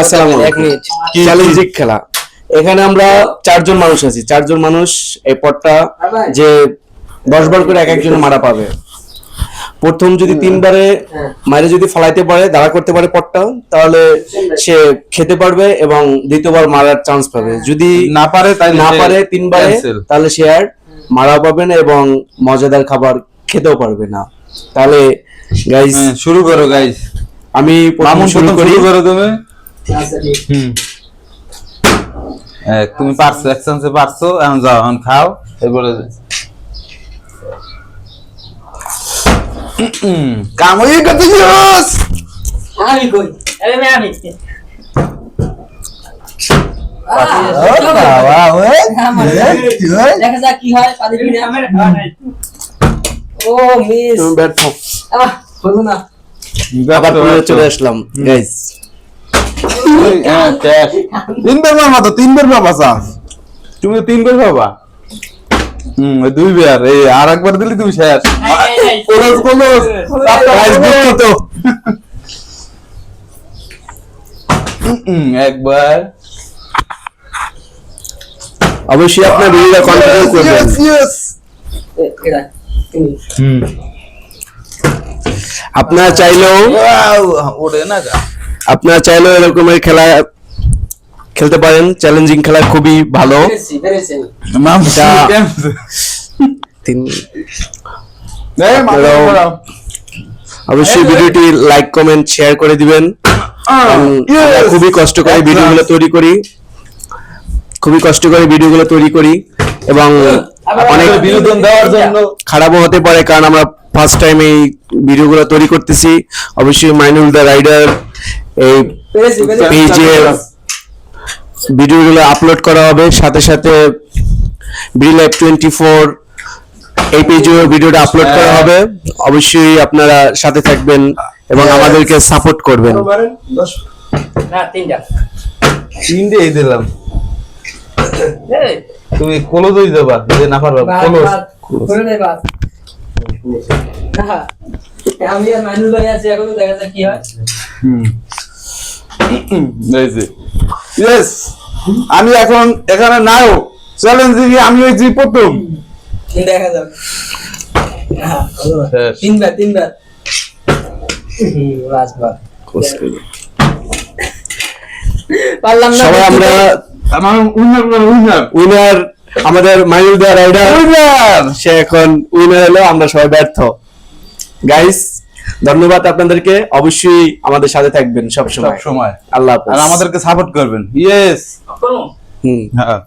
আসসালামু আলাইকুম। চ্যালেঞ্জিং খেলা, এখানে আমরা 4 জন মানুষ আছি। 4 জন মানুষ এই পটটা যে 10 বার করে এক একজনে মারা পাবে। প্রথম যদি 3 বারে মারে যদি ফলাইতে পারে, দাঁড়া করতে পারে পটটা, তাহলে সে খেতে পারবে এবং দ্বিতীয়বার মারার চান্স পাবে। যদি না পারে 3 বারে, তাহলে সে আর মারাও পাবে না এবং মজাদার খাবার খেতেও পারবে না। তাহলে গাইস শুরু করো গাইস। আমি শুরু করো তুমি। তুমি পারছো, এক চান্সে পারছো, এখন যাও, এখন খাও, এরপরে কামই করতেছিস। আমি কই আরে আমি দেখা যাক কি হয়। পানি পিনে আমার ও মিস ব্যর্থ। হলো না। আবার চলে আসলাম গাইস। 3 বার মারবা তো, 3 বার পাবা চান্স। তুমি 3 বার পাবা। 2 বার, এই আর একবার দিলি তুমি শেষ। একবার অবশ্যই আপনার ভিডিওটা কন্টিনিউ করবেন। এটা তুমি আপনারা চাইলেও ওরে না গা। আপনারা চাইলেও এরকমের খেলা খেলতে পারেন। চ্যালেঞ্জিং খেলা খুবই ভালো। বেরেছি অবশ্যই ভিডিওটি লাইক কমেন্ট শেয়ার করে দিবেন। আমরা খুবই কষ্ট করে ভিডিওগুলো তৈরি করি এবং অনেক বিনোদন দেওয়ার জন্য খারাপও হতে পারে, কারণ আমরা ফার্স্ট টাইম এই ভিডিওগুলো তৈরি করতেছি। অবশ্যই মাইনুল দ্য রাইডার এই পেজে ভিডিওগুলো আপলোড করা হবে, সাথে সাথে বিলাইভ 24 এই পেজেও ভিডিওটা আপলোড করা হবে। অবশ্যই আপনারা সাথে থাকবেন এবং আমাদেরকে সাপোর্ট করবেন। না তিনটা 3 এই দিলাম। এই তুমি কোলো দই দেবা, যে না পারবা কোলো করে দে বাস। আমি আর মানুষ ভাই আছি, এখন দেখা যাক কি হয়। ইয়েস, আমি এখন এখানে নাও চ্যালেঞ্জিং আমি হয়েছি প্রথম। দেখা যাক। তিনবার লাস্ট বার পারলাম না। সবাই আমরা আমার উইনার আমাদের মাইনুল দ্য রাইডার সে এখন উইনার হলো, আমরা সবাই ব্যর্থ। গাইস ধন্যবাদ আপনাদেরকে। অবশ্যই আমাদের সাথে থাকবেন সব সময়। সময়। আল্লাহ হাফেজ। আর আমাদেরকে সাপোর্ট করবেন। ইয়েস। কোনো হ্যাঁ।